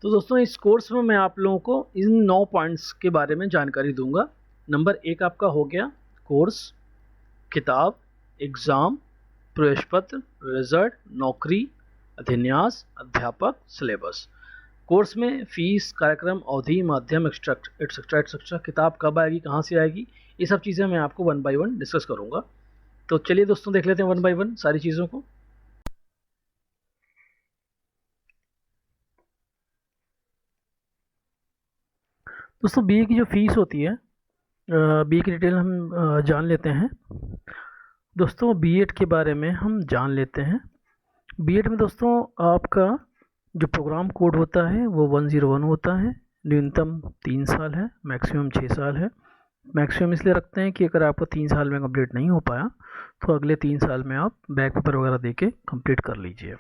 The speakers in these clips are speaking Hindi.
तो दोस्तों इस कोर्स में मैं आप लोगों को इन 9 पॉइंट्स के बारे में जानकारी दूंगा। नंबर 1 आपका हो गया कोर्स, किताब, एग्ज़ाम, प्रवेश पत्र, रिजल्ट, नौकरी, अधिन्यास, अध्यापक, सिलेबस। कोर्स में फीस, कार्यक्रम, अवधि, माध्यम, एक्सेट्रा एक्सेट्रा, किताब कब आएगी, कहाँ से आएगी, ये सब चीज़ें मैं आपको 1 बाय 1 डिस्कस करूँगा। तो चलिए दोस्तों देख लेते हैं 1 बाय 1 सारी चीज़ों को। दोस्तों बीए की जो फीस होती है, बीए की डिटेल हम जान लेते हैं। दोस्तों बीएड के बारे में हम जान लेते हैं। बीएड में दोस्तों आपका जो प्रोग्राम कोड होता है वो 101 होता है। न्यूनतम 3 साल है, मैक्सिमम 6 साल है। मैक्सिमम इसलिए रखते हैं कि अगर आपका 3 साल में कंप्लीट नहीं हो पाया तो अगले 3 साल में आप बैक पेपर वगैरह दे के कम्प्लीट कर लीजिए।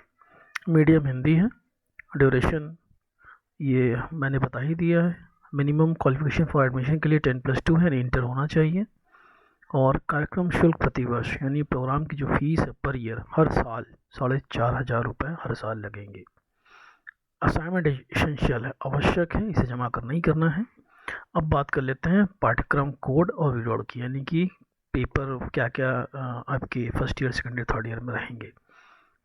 मीडियम हिंदी है। ड्यूरेशन ये मैंने बता ही दिया है। मिनिमम क्वालिफिकेशन फॉर एडमिशन के लिए 10+2 है, इंटर होना चाहिए। और कार्यक्रम शुल्क प्रतिवर्ष यानी प्रोग्राम की जो फीस है पर ईयर हर साल 4,500 रुपये हर साल लगेंगे। असाइनमेंट एसेंशियल है, आवश्यक है, इसे जमा करना ही करना है। अब बात कर लेते हैं पाठ्यक्रम कोड और विवरण की, यानी कि पेपर क्या क्या आपके first year, second year, third year में रहेंगे।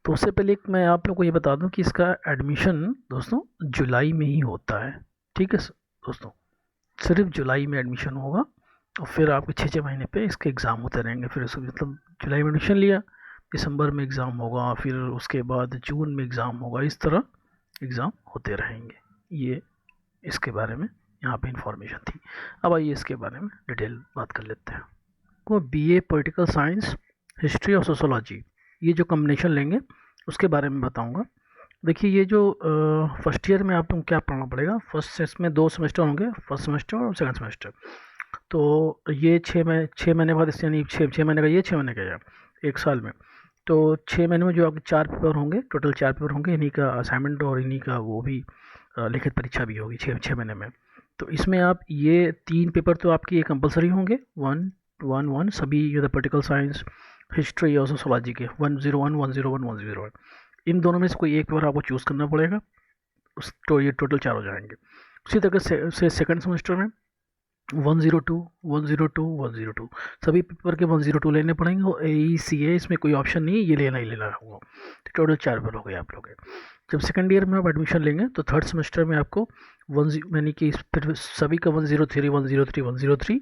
तो उससे पहले मैं आप लोगों को ये बता दूं कि इसका एडमिशन दोस्तों जुलाई में ही होता है। ठीक है दोस्तों, सिर्फ जुलाई में एडमिशन होगा और फिर आपके 6 महीने पे इसके एग्ज़ाम होते रहेंगे। फिर उसको मतलब जुलाई में एडमिशन लिया, दिसंबर में एग्ज़ाम होगा, फिर उसके बाद जून में एग्ज़ाम होगा, इस तरह एग्ज़ाम होते रहेंगे। ये इसके बारे में यहाँ पे इंफॉर्मेशन थी। अब आइए इसके बारे में डिटेल बात कर लेते हैं। को बीए पॉलिटिकल साइंस, हिस्ट्री और सोशोलॉजी, ये जो कॉम्बिनेशन लेंगे उसके बारे में बताऊँगा। देखिए ये जो फर्स्ट ईयर में आप लोग क्या पढ़ना पड़ेगा, फर्स्ट इसमें 2 सेमेस्टर होंगे, फर्स्ट सेमेस्टर और सेकंड सेमेस्टर। तो ये 6 महीने बाद इससे, यानी 6 महीने का ये, 6 महीने का ये, 1 साल में। तो 6 महीने में जो आपके 4 पेपर होंगे, टोटल 4 पेपर होंगे, इन्हीं का असाइनमेंट और इन्हीं का वो भी लिखित परीक्षा भी होगी 6 महीने में। तो इसमें आप ये 3 पेपर तो आपकी ये कंपलसरी होंगे, 1 सभी ये पॉलिटिकल साइंस, हिस्ट्री और सोशोलॉजी के 101, 101, 101, इन दोनों में से कोई एक पेपर आपको चूज़ करना पड़ेगा। तो ये टोटल 4 हो जाएंगे। उसी तरह से सेकंड सेमेस्टर में 102, 102, 102 सभी पेपर के 102 लेने पड़ेंगे और AECA इसमें कोई ऑप्शन नहीं है, ये लेना ही लेना होगा। तो टोटल 4 पेपर हो गए आप लोग के। जब सेकंड ईयर में आप एडमिशन लेंगे तो थर्ड सेमेस्टर में आपको यानी कि फिर सभी का 103, 103, 103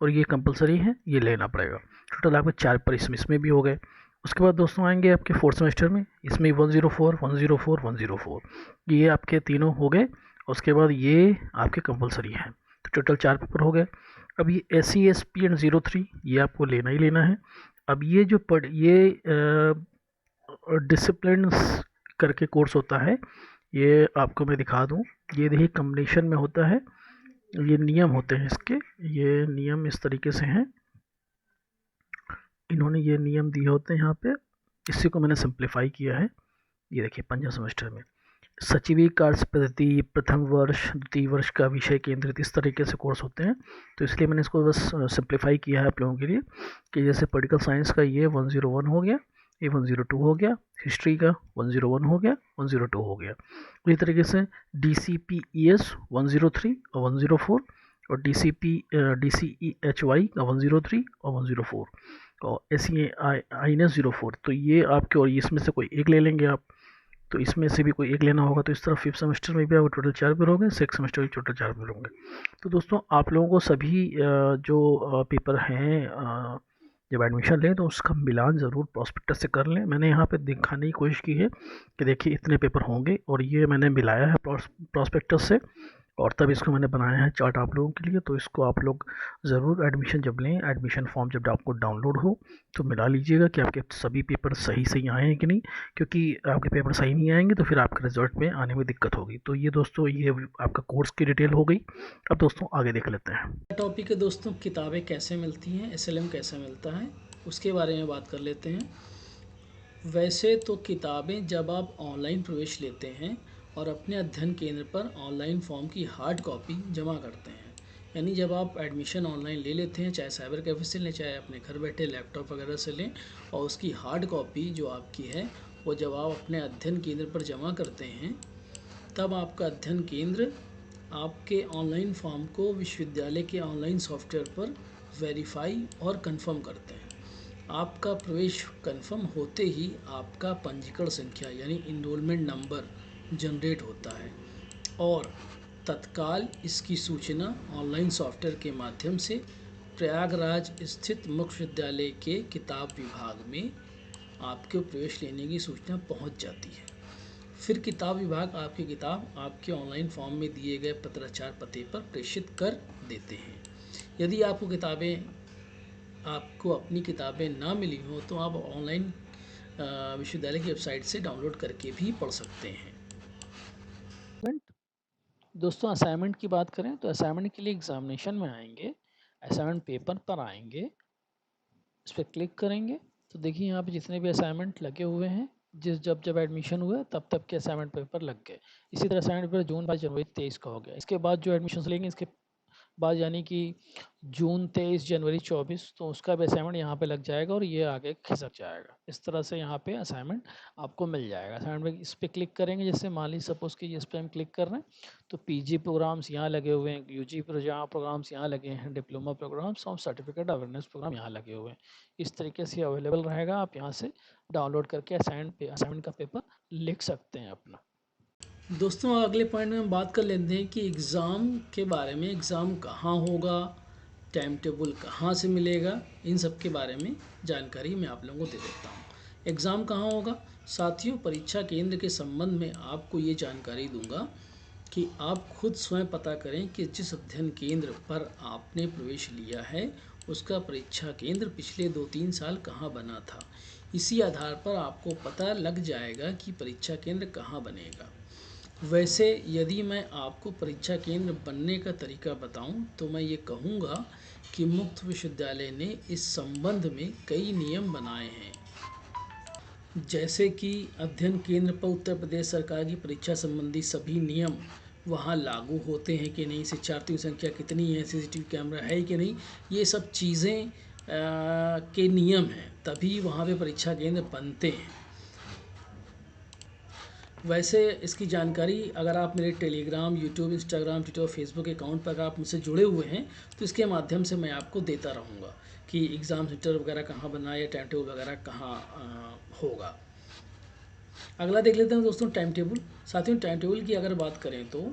और ये कंपलसरी है, ये लेना पड़ेगा। टोटल आपके 4 पेपर इसमें भी हो गए। उसके बाद दोस्तों आएंगे आपके फोर्थ सेमेस्टर में, इसमें 104, 104, 104 ये आपके तीनों हो गए। उसके बाद ये आपके कंपलसरी हैं, तो टोटल 4 पेपर हो गए। अब ये SC SP एंड 03 ये आपको लेना ही लेना है। अब ये जो डिसिप्लिन करके कोर्स होता है, ये आपको मैं दिखा दूं। ये देखिए कॉम्बिनेशन में होता है, ये नियम होते हैं इसके। ये नियम इस तरीके से हैं, इन्होंने ये नियम दिए होते हैं यहाँ पे, इसी को मैंने सिंप्लीफाई किया है। ये देखिए पंचम सेमेस्टर में सचिवी कार्य पद्धति, प्रथम वर्ष, द्वितीय वर्ष का विषय केंद्रित, इस तरीके से कोर्स होते हैं। तो इसलिए मैंने इसको बस सिंप्लीफाई किया है आप लोगों के लिए कि जैसे पॉलिटिकल साइंस का ये 101 हो गया, ये 102 हो गया, हिस्ट्री का 101 हो गया, 102 हो गया। इसी तरीके से DCPES 103 और 104 और DCEHY का 103 और 104 और SEINS 04। तो ये आपके, और इसमें से कोई एक ले लेंगे आप, तो इसमें से भी कोई एक लेना होगा। तो इस तरह फिफ्थ सेमेस्टर में भी आपको टोटल 4 पेपर होंगे, सिक्स सेमेस्टर में टोटल 4 पेपर होंगे। तो दोस्तों आप लोगों को सभी जो पेपर हैं जब एडमिशन लें तो उसका मिलान ज़रूर प्रॉस्पेक्टस से कर लें। मैंने यहाँ पे दिखाने की कोशिश की है कि देखिए इतने पेपर होंगे, और ये मैंने मिलाया है प्रॉस्पेक्टस से, और तब इसको मैंने बनाया है चार्ट आप लोगों के लिए। तो इसको आप लोग ज़रूर एडमिशन जब लें, एडमिशन फॉर्म जब आपको डाउनलोड हो तो मिला लीजिएगा कि आपके सभी पेपर सही आए हैं कि नहीं, क्योंकि आपके पेपर सही नहीं आएंगे तो फिर आपके रिजल्ट में आने में दिक्कत होगी। तो ये दोस्तों ये आपका कोर्स की डिटेल हो गई। अब दोस्तों आगे देख लेते हैं। टॉपिक है दोस्तों, किताबें कैसे मिलती हैं, SLM कैसे मिलता है, उसके बारे में बात कर लेते हैं। वैसे तो किताबें जब आप ऑनलाइन प्रवेश लेते हैं और अपने अध्ययन केंद्र पर ऑनलाइन फॉर्म की हार्ड कॉपी जमा करते हैं, यानी जब आप एडमिशन ऑनलाइन ले लेते हैं, चाहे साइबर कैफे से लें, चाहे अपने घर बैठे लैपटॉप वगैरह से लें, और उसकी हार्ड कॉपी जो आपकी है वो जब आप अपने अध्ययन केंद्र पर जमा करते हैं तब आपका अध्ययन केंद्र आपके ऑनलाइन फॉर्म को विश्वविद्यालय के ऑनलाइन सॉफ्टवेयर पर वेरीफाई और कंफर्म करते हैं। आपका प्रवेश कंफर्म होते ही आपका पंजीकरण संख्या यानी इनरोलमेंट नंबर जनरेट होता है और तत्काल इसकी सूचना ऑनलाइन सॉफ्टवेयर के माध्यम से प्रयागराज स्थित मुख्य विद्यालय के किताब विभाग में आपके प्रवेश लेने की सूचना पहुंच जाती है। फिर किताब विभाग आपकी किताब आपके ऑनलाइन फॉर्म में दिए गए पत्राचार पते पर प्रेषित कर देते हैं। यदि आपको अपनी किताबें ना मिली हो तो आप ऑनलाइन विश्वविद्यालय की वेबसाइट से डाउनलोड करके भी पढ़ सकते हैं। दोस्तों असाइनमेंट की बात करें तो असाइनमेंट के लिए एग्जामिनेशन में आएंगे, असाइनमेंट पेपर पर आएंगे, इस पर क्लिक करेंगे तो देखिए यहाँ पे जितने भी असाइनमेंट लगे हुए हैं, जब एडमिशन हुआ तब के असाइनमेंट पेपर लग गए। इसी तरह असाइनमेंट पेपर जून 22 जनवरी 23 का हो गया। इसके बाद जो एडमिशन लेंगे इसके बाद यानी कि जून 23 जनवरी 24 तो उसका भी असाइनमेंट यहाँ पे लग जाएगा और ये आगे खिसक जाएगा। इस तरह से यहाँ पे असाइनमेंट आपको मिल जाएगा। असाइनमेंट में इस पर क्लिक करेंगे, जैसे मान लीजिए सपोज कि इस पर हम क्लिक कर रहे हैं तो पीजी प्रोग्राम्स यहाँ लगे हुए हैं, यूजी प्रोग्राम्स यहाँ लगे हैं, डिप्लोमा प्रोग्राम्स और सर्टिफिकेट अवेयरनेस प्रोग्राम यहाँ लगे हुए हैं। इस तरीके से अवेलेबल रहेगा, आप यहाँ से डाउनलोड करके असाइनमेंट का पेपर लिख सकते हैं अपना। दोस्तों अगले पॉइंट में हम बात कर लेते हैं कि एग्ज़ाम के बारे में, एग्ज़ाम कहाँ होगा, टाइम टेबल कहाँ से मिलेगा, इन सब के बारे में जानकारी मैं आप लोगों को दे देता हूँ। एग्ज़ाम कहाँ होगा साथियों, परीक्षा केंद्र के संबंध में आपको ये जानकारी दूंगा कि आप खुद स्वयं पता करें कि जिस अध्ययन केंद्र पर आपने प्रवेश लिया है उसका परीक्षा केंद्र पिछले 2-3 साल कहाँ बना था। इसी आधार पर आपको पता लग जाएगा कि परीक्षा केंद्र कहाँ बनेगा। वैसे यदि मैं आपको परीक्षा केंद्र बनने का तरीका बताऊं तो मैं ये कहूँगा कि मुक्त विश्वविद्यालय ने इस संबंध में कई नियम बनाए हैं, जैसे कि अध्ययन केंद्र पर उत्तर प्रदेश सरकार की परीक्षा संबंधी सभी नियम वहाँ लागू होते हैं कि नहीं, शिक्षार्थियों की संख्या कितनी है, सीसीटीवी कैमरा है कि नहीं, ये सब चीज़ें के नियम हैं, तभी वहाँ पे परीक्षा केंद्र बनते हैं। वैसे इसकी जानकारी अगर आप मेरे Telegram, YouTube, Instagram, Twitter, Facebook account पर अगर आप मुझसे जुड़े हुए हैं तो इसके माध्यम से मैं आपको देता रहूँगा कि एग्ज़ाम सेंटर वगैरह कहाँ बना या टाइम टेबल वगैरह कहाँ होगा। अगला देख लेते हैं दोस्तों टाइम टेबल। साथियों टाइम टेबल की अगर बात करें तो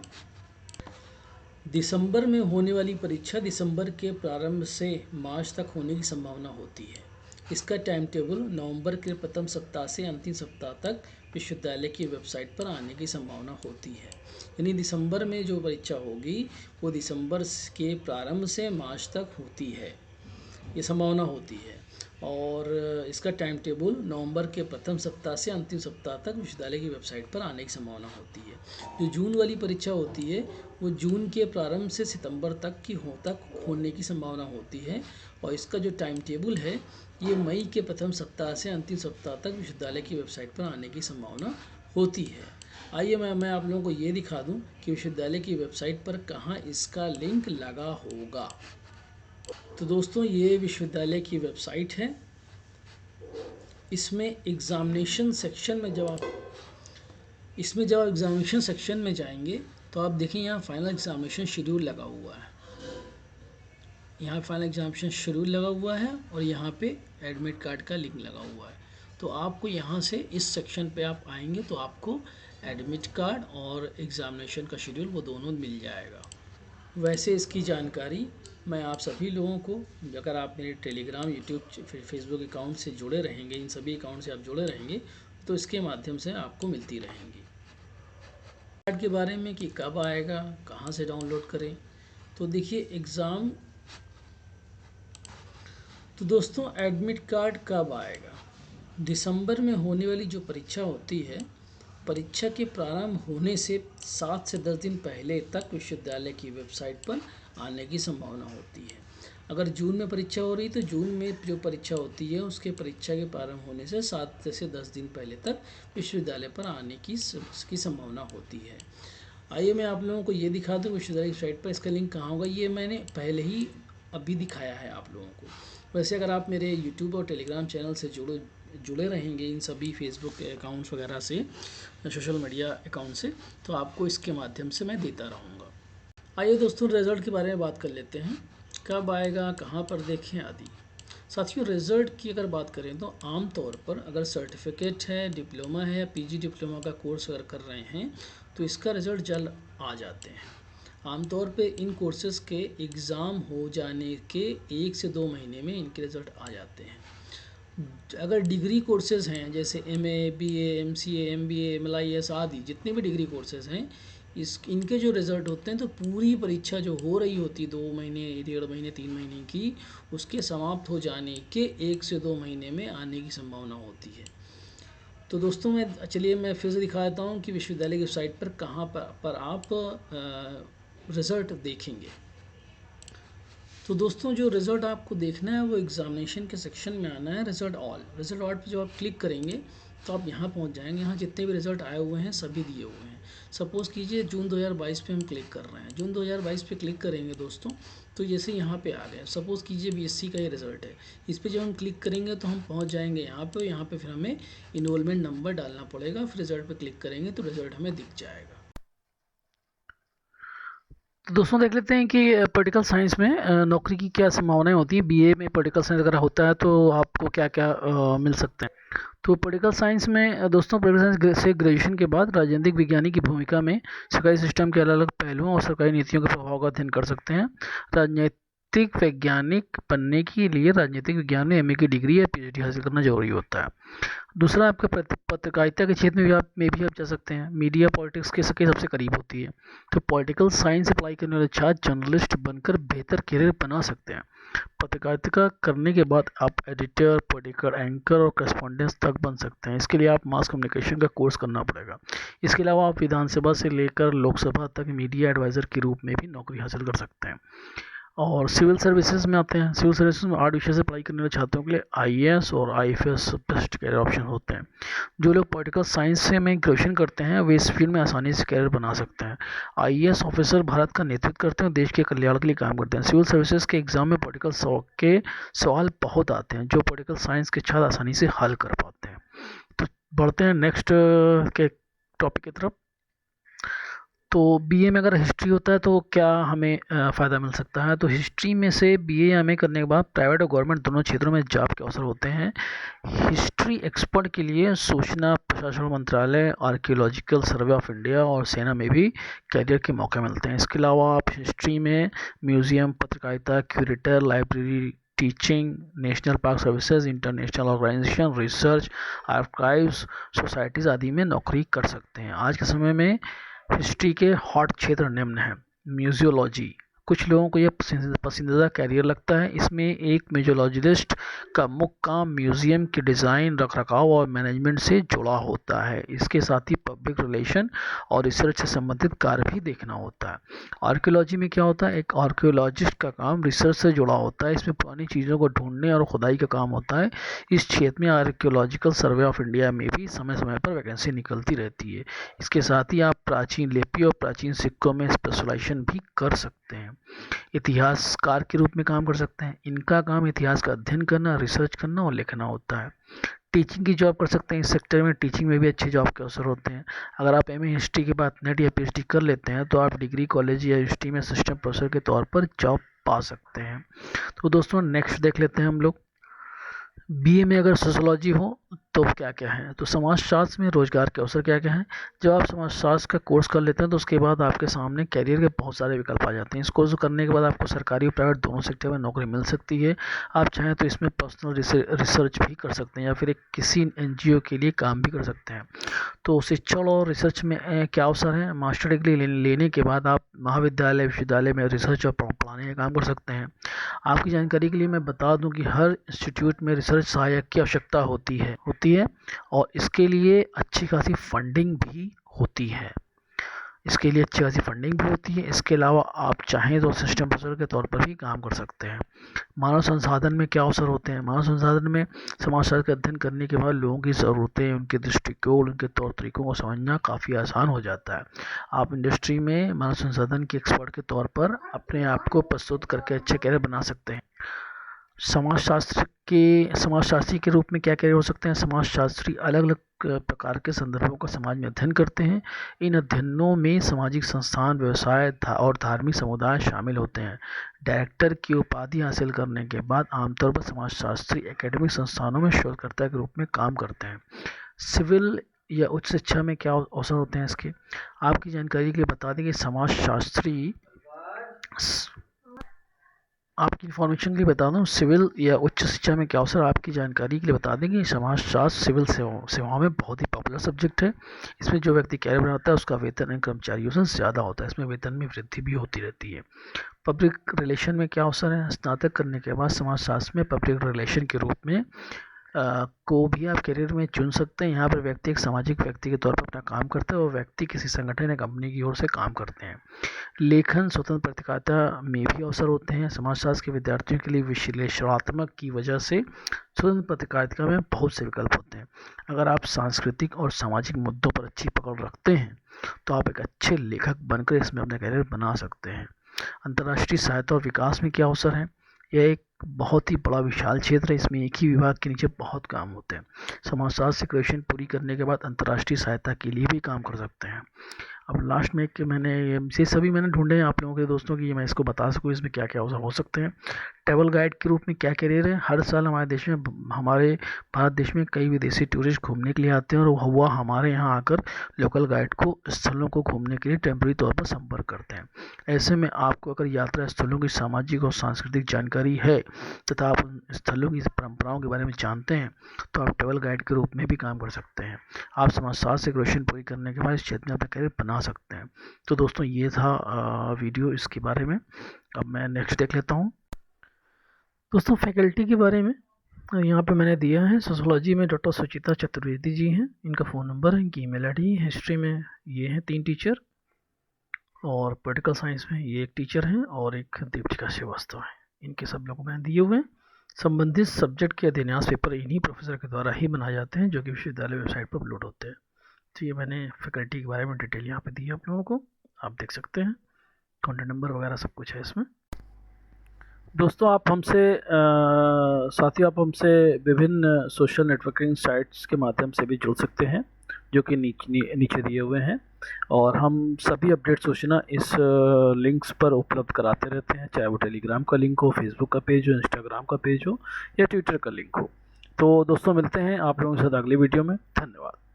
दिसंबर में होने वाली परीक्षा दिसंबर के प्रारंभ से मार्च तक होने की संभावना होती है। इसका टाइम टेबल नवंबर के प्रथम सप्ताह से अंतिम सप्ताह तक विश्वविद्यालय की वेबसाइट पर आने की संभावना होती है। यानी दिसंबर में जो परीक्षा होगी वो दिसंबर के प्रारंभ से मार्च तक होती है, ये संभावना होती है। और इसका टाइम टेबल नवंबर के प्रथम सप्ताह से अंतिम सप्ताह तक विश्वविद्यालय की वेबसाइट पर आने की संभावना होती है। जो जून वाली परीक्षा होती है वो जून के प्रारंभ से सितंबर तक होने की संभावना होती है और इसका जो टाइम टेबल है ये मई के प्रथम सप्ताह से अंतिम सप्ताह तक विश्वविद्यालय की वेबसाइट पर आने की संभावना होती है। आइए मैं आप लोगों को ये दिखा दूं कि विश्वविद्यालय की वेबसाइट पर कहाँ इसका लिंक लगा होगा। तो दोस्तों ये विश्वविद्यालय की वेबसाइट है। इसमें एग्ज़ामिनेशन सेक्शन में जब एग्ज़ामिनेशन सेक्शन में जाएंगे तो आप देखें यहाँ फाइनल एग्ज़ामिनेशन शेड्यूल लगा हुआ है। यहाँ फाइनल एग्ज़ामिनेशन शेड्यूल लगा हुआ है और यहाँ पे एडमिट कार्ड का लिंक लगा हुआ है। तो आपको यहाँ से इस सेक्शन पे आप आएंगे तो आपको एडमिट कार्ड और एग्ज़ामिनेशन का शेड्यूल वो दोनों मिल जाएगा। वैसे इसकी जानकारी मैं आप सभी लोगों को, अगर आप मेरे टेलीग्राम, यूट्यूब, फेसबुक अकाउंट से जुड़े रहेंगे, इन सभी अकाउंट से आप जुड़े रहेंगे तो इसके माध्यम से आपको मिलती रहेंगी। कार्ड के बारे में कि कब आएगा, कहाँ से डाउनलोड करें, तो देखिए एग्ज़ाम, तो दोस्तों एडमिट कार्ड कब आएगा, दिसंबर में होने वाली जो परीक्षा होती है, परीक्षा के प्रारंभ होने से 7 से 10 दिन पहले तक विश्वविद्यालय की वेबसाइट पर आने की संभावना होती है। अगर जून में परीक्षा हो रही तो जून में जो परीक्षा होती है उसके परीक्षा के प्रारंभ होने से 7 से 10 दिन पहले तक विश्वविद्यालय पर आने की संभावना होती है। आइए मैं आप लोगों को ये दिखा दूँ विश्वविद्यालय की वेबसाइट पर इसका लिंक कहाँ होगा। ये मैंने पहले ही अभी दिखाया है आप लोगों को। वैसे अगर आप मेरे यूट्यूब और टेलीग्राम चैनल से जुड़े रहेंगे इन सभी फेसबुक अकाउंट्स वगैरह से, सोशल मीडिया अकाउंट से, तो आपको इसके माध्यम से मैं देता रहूँगा। आइए दोस्तों रिज़ल्ट के बारे में बात कर लेते हैं, कब आएगा, कहाँ पर देखें आदि। साथियों रिज़ल्ट की अगर बात करें तो आम तौर पर अगर सर्टिफिकेट है, डिप्लोमा है या पीजी डिप्लोमा का कोर्स अगर कर रहे हैं तो इसका रिज़ल्ट जल्द आ जाते हैं। आमतौर पे इन कोर्सेज़ के एग्ज़ाम हो जाने के 1 से 2 महीने में इनके रिज़ल्ट आ जाते हैं। अगर डिग्री कोर्सेज़ हैं जैसे MA, BA, MCA, MBA, MLIS आदि जितने भी डिग्री कोर्सेज़ हैं, इनके जो रिज़ल्ट होते हैं तो पूरी परीक्षा जो हो रही होती है 2 महीने, 1.5 महीने, 3 महीने की, उसके समाप्त हो जाने के 1 से 2 महीने में आने की संभावना होती है। तो दोस्तों मैं फिर से दिखा देता हूँ कि विश्वविद्यालय की वेबसाइट पर कहाँ पर आप रिज़ल्ट देखेंगे। तो दोस्तों जो रिज़ल्ट आपको देखना है वो एग्ज़ामिनेशन के सेक्शन में आना है, रिज़ल्ट ऑल पर जब आप क्लिक करेंगे तो आप यहाँ पहुँच जाएंगे। यहाँ जितने भी रिज़ल्ट आए हुए हैं सभी दिए हुए हैं। सपोज़ कीजिए जून 2022 पे हम क्लिक कर रहे हैं, जून 2022 पे क्लिक करेंगे दोस्तों तो जैसे यहाँ पे आ गए। सपोज़ कीजिए बीएससी का ये रिज़ल्ट है, इस पर जब हम क्लिक करेंगे तो हम पहुँच जाएंगे यहाँ पे फिर हमें इनरोलमेंट नंबर डालना पड़ेगा, फिर रिज़ल्ट पर क्लिक करेंगे तो रिज़ल्ट हमें दिख जाएगा। तो दोस्तों देख लेते हैं कि पॉलिटिकल साइंस में नौकरी की क्या संभावनाएं होती हैं। बीए में पॉलिटिकल साइंस अगर होता है तो आपको क्या क्या मिल सकते हैं। तो पॉलिटिकल साइंस में दोस्तों पॉलिटिकल साइंस से ग्रेजुएशन के बाद राजनीतिक विज्ञानी की भूमिका में सरकारी सिस्टम के अलग अलग पहलुओं और सरकारी नीतियों के प्रभाव का अध्ययन कर सकते हैं। राजनीतिक वैज्ञानिक बनने के लिए राजनीतिक विज्ञान में एमए की डिग्री या पीएचडी हासिल करना जरूरी होता है। दूसरा आपका पत्रकारिता के क्षेत्र में भी आप जा सकते हैं। मीडिया पॉलिटिक्स के सबसे करीब होती है, तो पॉलिटिकल साइंस अप्लाई करने वाले छात्र जर्नलिस्ट बनकर बेहतर करियर बना सकते हैं। पत्रकारिता करने के बाद आप एडिटर, पॉलिटिकल एंकर और करस्पॉन्डेंस तक बन सकते हैं। इसके लिए आप मास कम्युनिकेशन का कोर्स करना पड़ेगा। इसके अलावा आप विधानसभा से लेकर लोकसभा तक मीडिया एडवाइज़र के रूप में भी नौकरी हासिल कर सकते हैं। और सिविल सर्विसेज में आते हैं। सिविल सर्विसेज में 8 विषय से अप्लाई करने वाले छात्रों के लिए आईएएस और आईएफएस बेस्ट कैरियर ऑप्शन होते हैं। जो लोग पॉलिटिकल साइंस से में ग्रेजुएशन करते हैं वे इस फील्ड में आसानी से कैरियर बना सकते हैं। आईएएस ऑफिसर भारत का नेतृत्व करते हैं और देश के कल्याण के लिए काम करते हैं। सिविल सर्विसेज के एग्जाम में पॉलिटिकल के सवाल बहुत आते हैं जो पॉलिटिकल साइंस के छात्र आसानी से हल कर पाते हैं। तो बढ़ते हैं नेक्स्ट के टॉपिक की तरफ। तो बीए में अगर हिस्ट्री होता है तो क्या हमें फ़ायदा मिल सकता है। तो हिस्ट्री में से बीए या एमए करने के बाद प्राइवेट और गवर्नमेंट दोनों क्षेत्रों में जॉब के अवसर होते हैं। हिस्ट्री एक्सपर्ट के लिए सूचना प्रशासन मंत्रालय, आर्कियोलॉजिकल सर्वे ऑफ इंडिया और सेना में भी कैरियर के मौके मिलते हैं। इसके अलावा आप हिस्ट्री में म्यूज़ियम, पत्रकारिता, curator, library, teaching, national park services, international organisation, research, archives, societies आदि में नौकरी कर सकते हैं। आज के समय में हिस्ट्री के हॉट क्षेत्र निम्न हैं। म्यूजियोलॉजी, कुछ लोगों को यह पसंदीदा कैरियर लगता है। इसमें एक म्यूजियोलॉजिस्ट का मुख्य काम म्यूजियम के डिज़ाइन, रखरखाव और मैनेजमेंट से जुड़ा होता है। इसके साथ ही पब्लिक रिलेशन और रिसर्च से संबंधित कार्य भी देखना होता है। आर्कियोलॉजी में क्या होता है, एक आर्कियोलॉजिस्ट का काम रिसर्च से जुड़ा होता है। इसमें पुरानी चीज़ों को ढूंढने और खुदाई का काम होता है। इस क्षेत्र में आर्कियोलॉजिकल सर्वे ऑफ इंडिया में भी समय समय पर वैकेंसी निकलती रहती है। इसके साथ ही आप प्राचीन लिपि और प्राचीन सिक्कों में स्पेशलाइजेशन भी कर सकते हैं। इतिहासकार के रूप में काम कर सकते हैं। इनका काम इतिहास का अध्ययन करना, रिसर्च करना और लिखना होता है। टीचिंग की जॉब कर सकते हैं। इस सेक्टर में टीचिंग में भी अच्छे जॉब के अवसर होते हैं। अगर आप एमए हिस्ट्री के बाद नेट या पीएचडी कर लेते हैं तो आप डिग्री कॉलेज या यूनिवर्सिटी में असिस्टेंट प्रोफेसर के तौर पर जॉब पा सकते हैं। तो दोस्तों नेक्स्ट देख लेते हैं हम लोग। बीए में अगर सोशोलॉजी हो तो क्या क्या है। तो समाजशास्त्र में रोजगार के अवसर क्या क्या हैं। जब आप समाजशास्त्र का कोर्स कर लेते हैं तो उसके बाद आपके सामने कैरियर के बहुत सारे विकल्प आ जाते हैं। इस कोर्स करने के बाद आपको सरकारी और प्राइवेट दोनों सेक्टर में नौकरी मिल सकती है। आप चाहें तो इसमें पर्सनल रिसर्च भी कर सकते हैं या फिर किसी एनजीओ के लिए काम भी कर सकते हैं। तो शिक्षण और रिसर्च में क्या अवसर है। मास्टर डिग्री लेने के बाद आप महाविद्यालय, विश्वविद्यालय में रिसर्च और पढ़ाने का काम कर सकते हैं। आपकी जानकारी के लिए मैं बता दूं कि हर इंस्टीट्यूट में रिसर्च सहायक की आवश्यकता होती है और इसके लिए अच्छी खासी फंडिंग भी होती है। इसके अलावा आप चाहें तो असिस्टेंट प्रोफेसर के तौर पर भी काम कर सकते हैं। मानव संसाधन में क्या अवसर होते हैं। मानव संसाधन में समाजशास्त्र का अध्ययन करने के बाद लोगों की ज़रूरतें, उनके दृष्टिकोण, उनके तौर तरीकों को समझना काफ़ी आसान हो जाता है। आप इंडस्ट्री में मानव संसाधन के एक्सपर्ट के तौर पर अपने आप को प्रस्तुत करके अच्छे कैरियर बना सकते हैं। समाजशास्त्री के रूप में क्या क्या हो सकते हैं। समाजशास्त्री अलग अलग प्रकार के संदर्भों का समाज में अध्ययन करते हैं। इन अध्ययनों में सामाजिक संस्थान, व्यवसाय और धार्मिक समुदाय शामिल होते हैं। डायरेक्टर की उपाधि हासिल करने के बाद आमतौर पर समाजशास्त्री एकेडमिक संस्थानों में शोधकर्ता के रूप में काम करते हैं। सिविल या उच्च शिक्षा में क्या अवसर होते हैं इसके, आपकी जानकारी के लिए बता दें कि समाजशास्त्री, आपकी इन्फॉर्मेशन के लिए बता दूं, सिविल या उच्च शिक्षा में क्या अवसर, आपकी जानकारी के लिए बता दें कि समाजशास्त्र सिविल सेवाओं में बहुत ही पॉपुलर सब्जेक्ट है। इसमें जो व्यक्ति कैरियर बनाता है उसका वेतन इन कर्मचारियों से ज़्यादा होता है। इसमें वेतन में वृद्धि भी होती रहती है। पब्लिक रिलेशन में क्या अवसर है, स्नातक करने के बाद समाजशास्त्र में पब्लिक रिलेशन के रूप में को भी आप करियर में चुन सकते हैं। यहाँ पर व्यक्ति एक सामाजिक व्यक्ति के तौर पर अपना काम करता है और व्यक्ति किसी संगठन या कंपनी की ओर से काम करते हैं। लेखन, स्वतंत्र पत्रकारिता में भी अवसर होते हैं। समाजशास्त्र के विद्यार्थियों के लिए विश्लेषणात्मक की वजह से स्वतंत्र पत्रकारिता में बहुत से विकल्प होते हैं। अगर आप सांस्कृतिक और सामाजिक मुद्दों पर अच्छी पकड़ रखते हैं तो आप एक अच्छे लेखक बनकर इसमें अपना करियर बना सकते हैं। अंतर्राष्ट्रीय सहायता और विकास में क्या अवसर है, यह एक बहुत ही बड़ा विशाल क्षेत्र है। इसमें एक ही विभाग के नीचे बहुत काम होते हैं। समाजशास्त्र से ग्रेजुएशन पूरी करने के बाद अंतर्राष्ट्रीय सहायता के लिए भी काम कर सकते हैं। अब लास्ट में कि मैंने ये सभी मैंने ढूंढे हैं आप लोगों के दोस्तों की, ये मैं इसको बता सकूँ इसमें क्या क्या हो सकते हैं। ट्रैवल गाइड के रूप में क्या करियर है, हर साल हमारे भारत देश में कई विदेशी टूरिस्ट घूमने के लिए आते हैं और वह हमारे यहाँ आकर लोकल गाइड को स्थलों को घूमने के लिए टेम्परेरी तौर पर संपर्क करते हैं। ऐसे में आपको अगर यात्रा स्थलों की सामाजिक और सांस्कृतिक जानकारी है तथा आप उन स्थलों की परंपराओं के बारे में जानते हैं तो आप ट्रैवल गाइड के रूप में भी काम कर सकते हैं। आप समाजशास्त्र से ग्रेजुएशन पूरी करने के बाद इस क्षेत्र में अपना करियर बना सकते हैं। तो दोस्तों ये था वीडियो इसके बारे में। अब मैं नेक्स्ट देख लेता हूँ। दोस्तों फैकल्टी के बारे में यहाँ पे मैंने दिया है। सोशोलॉजी में डॉक्टर सुचिता चतुर्वेदी जी हैं, इनका फ़ोन नंबर है, इनकी ईमेल आईडी। हिस्ट्री में ये हैं 3 टीचर और पॉलिटिकल साइंस में ये 1 टीचर हैं और एक दीपिका श्रीवास्तव है। इनके सब लोगों को मैंने दिए हुए हैं। संबंधित सब्जेक्ट के अध्ययनास पेपर इन्हीं प्रोफेसर के द्वारा ही बनाए जाते हैं जो कि विश्वविद्यालय वेबसाइट पर अपलोड होते हैं। तो ये मैंने फैकल्टी के बारे में डिटेल यहाँ पे दी है आप लोगों को, आप देख सकते हैं। कॉन्टैक्ट नंबर वगैरह सब कुछ है इसमें। दोस्तों आप हमसे विभिन्न सोशल नेटवर्किंग साइट्स के माध्यम से भी जुड़ सकते हैं जो कि नीचे दिए हुए हैं और हम सभी अपडेट सूचना इस लिंक्स पर उपलब्ध कराते रहते हैं, चाहे वो टेलीग्राम का लिंक हो, फेसबुक का पेज हो, इंस्टाग्राम का पेज हो या ट्विटर का लिंक हो। तो दोस्तों मिलते हैं आप लोगों के साथ अगली वीडियो में। धन्यवाद।